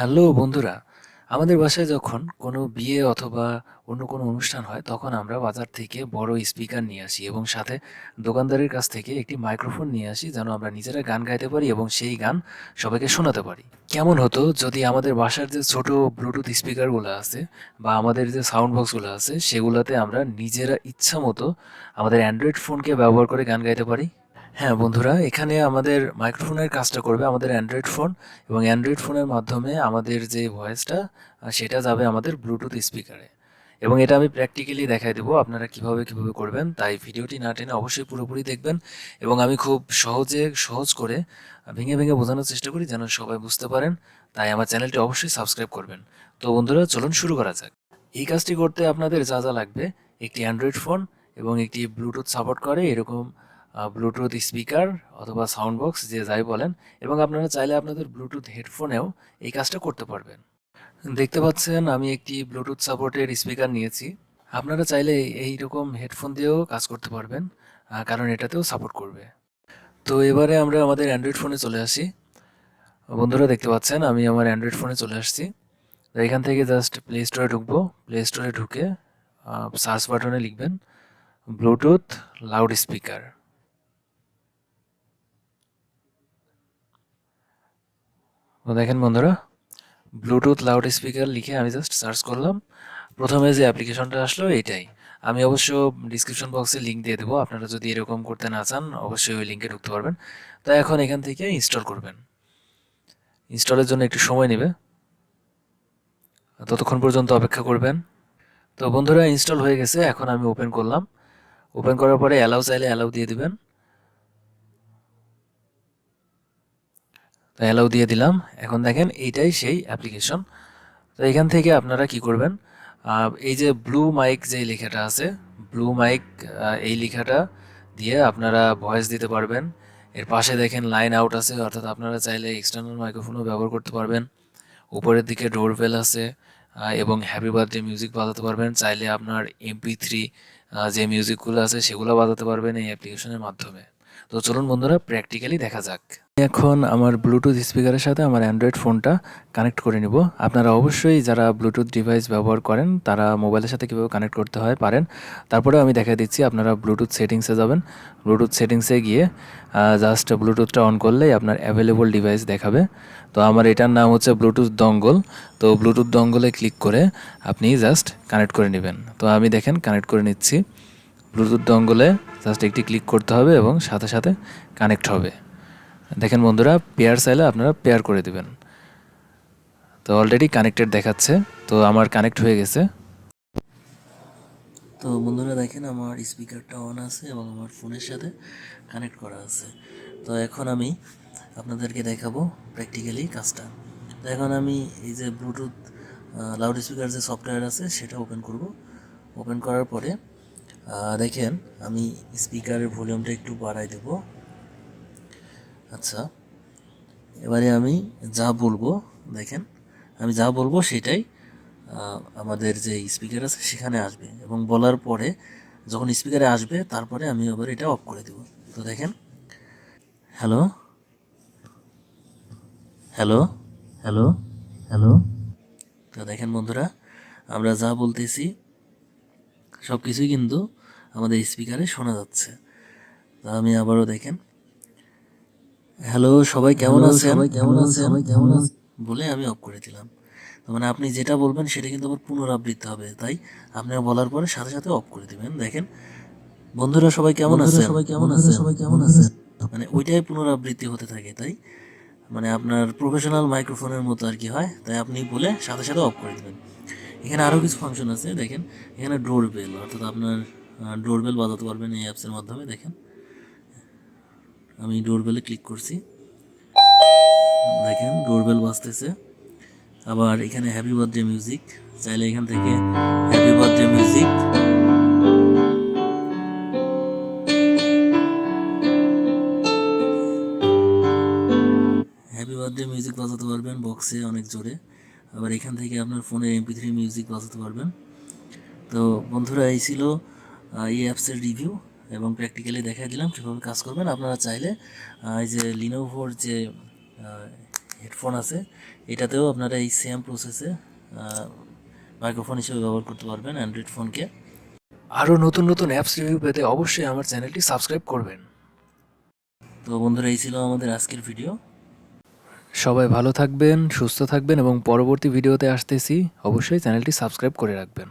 Hello বন্ধুরা, আমাদের বাসায় যখন কোনো বিয়ে অথবা অন্য কোনো অনুষ্ঠান হয় তখন আমরা বাজার থেকে বড় স্পিকার নিয়ে আসি এবং সাথে দোকানদারের কাছ থেকে একটি মাইক্রোফোন নিয়ে আসি যেন আমরা নিজেরা গান গাইতে পারি এবং সেই গান সবাইকে শোনাতে পারি। কেমন হতো যদি আমাদের বাসার যে ছোট ব্লুটুথ স্পিকারগুলো আছে বা আমাদের যে সাউন্ড বক্সগুলো আছে সেগুলোতে আমরা নিজেরা ইচ্ছা মতো আমাদের অ্যান্ড্রয়েড ফোনকে ব্যবহার করে গান গাইতে পারি? হ্যাঁ বন্ধুরা, এখানে আমাদের মাইক্রোফোনের কাজটা করবে আমাদের অ্যান্ড্রয়েড ফোন এবং অ্যান্ড্রয়েড ফোনের মাধ্যমে আমাদের যে ভয়েসটা সেটা যাবে আমাদের ব্লুটুথ স্পিকারে এবং এটা আমি প্র্যাকটিক্যালি দেখাই দেবো আপনারা কিভাবে করবেন। তাই ভিডিওটি না টেনে অবশ্যই পুরোপুরি দেখবেন এবং আমি খুব সহজ করে ভেঙে ভেঙে বোঝানোর চেষ্টা করি যেন সবাই বুঝতে পারেন। তাই আমার চ্যানেলটি অবশ্যই সাবস্ক্রাইব করবেন। তো বন্ধুরা, চলুন শুরু করা যাক। এই কাজটি করতে আপনাদের যা যা লাগবে: একটি অ্যান্ড্রয়েড ফোন এবং একটি ব্লুটুথ সাপোর্ট করে এরকম ব্লুটুথ স্পিকার অথবা সাউন্ড বক্স, যে যাই বলেন, এবং আপনারা চাইলে আপনাদের ব্লুটুথ হেডফোনেও এই কাজটা করতে পারবেন। দেখতে পাচ্ছেন আমি একটি ব্লুটুথ সাপোর্টের স্পিকার নিয়েছি। আপনারা চাইলে এইরকম হেডফোন দিয়েও কাজ করতে পারবেন, কারণ এটাতেও সাপোর্ট করবে। তো এবারে আমরা আমাদের অ্যান্ড্রয়েড ফোনে চলে আসি। বন্ধুরা, দেখতে পাচ্ছেন আমি আমার অ্যান্ড্রয়েড ফোনে চলে আসছি। তো এখান থেকে জাস্ট প্লে স্টোরে ঢুকবো। প্লে স্টোরে ঢুকে সার্চ বাটনে লিখবেন ব্লুটুথ লাউড স্পিকার। দেখেন বন্ধুরা, ব্লুটুথ লাউড স্পিকার লিখে আমি জাস্ট সার্চ করলাম। প্রথমে যে অ্যাপ্লিকেশনটা আসলো এটাই। আমি অবশ্য ডিসক্রিপশন বক্সে লিঙ্ক দিয়ে দেবো, আপনারা যদি এরকম করতে না চান অবশ্যই ওই লিঙ্কে ঢুকতে পারবেন। তো এখন এখান থেকে ইনস্টল করবেন। ইনস্টলের জন্য একটু সময় নেবে, ততক্ষণ পর্যন্ত অপেক্ষা করবেন। তো বন্ধুরা, ইনস্টল হয়ে গেছে। এখন আমি ওপেন করলাম। ওপেন করার পরে অ্যালাউ চাইলে অ্যালাউ দিয়ে দিবেন। তো অ্যালাউ দিয়ে দিলাম। এখন দেখেন এইটাই সেই অ্যাপ্লিকেশন। তো এখান থেকে আপনারা কি করবেন, এই যে ব্লু মাইক যে লেখাটা আছে, ব্লু মাইক, এই লেখাটা দিয়ে আপনারা ভয়েস দিতে পারবেন। এর পাশে দেখেন লাইন আউট আছে, অর্থাৎ আপনারা চাইলে এক্সটার্নাল মাইক্রোফোনও ব্যবহার করতে পারবেন। উপরের দিকে ডোরবেল আছে এবং হ্যাপি বার্থডে মিউজিক বাজাতে পারবেন। চাইলে আপনার MP3 যে মিউজিকগুলো আছে সেগুলো বাজাতে পারবেন এই অ্যাপ্লিকেশনের মাধ্যমে। তো চলুন বন্ধুরা, প্র্যাকটিক্যালি দেখা যাক। এখন আমার ব্লুটুথ স্পিকারের সাথে আমার অ্যান্ড্রয়েড ফোনটা কানেক্ট করে নিব। আপনারা অবশ্যই যারা ব্লুটুথ ডিভাইস ব্যবহার করেন তারা মোবাইলের সাথে কীভাবে কানেক্ট করতে হয় পারেন। তারপরেও আমি দেখা দিচ্ছি। আপনারা ব্লুটুথ সেটিংসে যাবেন। ব্লুটুথ সেটিংসে গিয়ে জাস্ট ব্লুটুথটা অন করলেই আপনার অ্যাভেলেবল ডিভাইস দেখাবে। তো আমার এটার নাম হচ্ছে ব্লুটুথ ডঙ্গল। তো ব্লুটুথ ডঙ্গলে ক্লিক করে আপনি জাস্ট কানেক্ট করে নেবেন। তো আমি দেখেন কানেক্ট করে নিচ্ছি। ব্লুটুথ ডঙ্গলে জাস্ট একটি ক্লিক করতে হবে এবং সাথে সাথে কানেক্ট হবে। দেখেন বন্ধুরা, পেয়ার চাইলে আপনারা পেয়ার করে দিবেন। তো অলরেডি কানেক্টেড দেখাচ্ছে। তো আমার কানেক্ট হয়ে গেছে। তো বন্ধুরা দেখেন আমার স্পিকারটা অন আছে এবং আমার ফোনের সাথে কানেক্ট করা আছে। তো এখন আমি আপনাদেরকে দেখাবো প্র্যাকটিক্যালি কাজটা। তো এখন আমি এই যে ব্লুটুথ লাউড স্পিকার যে সফটওয়্যার আছে সেটা ওপেন করব। ওপেন করার পরে দেখেন আমি স্পিকারের ভলিউমটা একটু বাড়াই দেব। আচ্ছা, এবারে আমি যা বলবো, দেখেন আমি যা বলবো সেটাই আমাদের যে স্পিকার আছে সেখানে আসবে এবং বলার পরে যখন স্পিকারে আসবে তারপরে আমি আবার এটা অফ করে দেব। তো দেখেন, হ্যালো হ্যালো হ্যালো হ্যালো। তো দেখেন বন্ধুরা, আমরা যা বলতেছি সব কিছুই কিন্তু আমাদের স্পিকারে শোনা যাচ্ছে। তো আমি আবারও দেখেন, হ্যালো সবাই কেমন আছেন, বলে আমি অফ করে দিলাম। মানে আপনি যেটা বলবেন সেটা কিন্তু আবার পুনরাবৃত্তি হবে, তাই আপনি বলার পরে সাথে সাথে অফ করে দিবেন। দেখেন, বন্ধুরা সবাই কেমন আছেন, মানে ওইটাই পুনরাবৃত্তি হতে থাকে। তাই মানে আপনার প্রফেশনাল মাইক্রোফোনের মতো আর কি হয়। তাই আপনি বলে সাথে সাথে অফ করে দিবেন। এখানে আরও কিছু ফাংশন আছে। দেখেন এখানে ডোরবেল, অর্থাৎ আপনার ডোরবেল বাজাতে পারবেন এই অ্যাপসের মাধ্যমে। দেখেন আমি ডোরবেলে ক্লিক করছি, দেখেন ডোরবেল বাজতেছে। আবার এখানে হ্যাপি বার্থডে মিউজিক, চাইলে এখান থেকে happy birthday music, happy birthday music বাজাতে পারবেন বক্সে অনেক জোরে। আবার এখান থেকে আপনার ফোনে MP3 মিউজিক বাজাতে পারবেন। তো বন্ধুরা, এই ছিল এই অ্যাপসের রিভিউ এবং প্র্যাকটিক্যালি দেখাই দিলাম কীভাবে কাজ করবেন। আপনারা চাইলে এই যে লিনোভোর যে হেডফোন আছে, এটাতেও আপনারা এই সেম প্রসেসে মাইক্রোফোন হিসেবে ব্যবহার করতে পারবেন অ্যান্ড্রয়েড ফোনকে। আরও নতুন নতুন অ্যাপস রিভিউ পেতে অবশ্যই আমার চ্যানেলটি সাবস্ক্রাইব করবেন। তো বন্ধুরা, এই ছিল আমাদের আজকের ভিডিও। সবাই ভালো থাকবেন, সুস্থ থাকবেন এবং পরবর্তী ভিডিওতে আসতেছি, অবশ্যই চ্যানেলটি সাবস্ক্রাইব করে রাখবেন।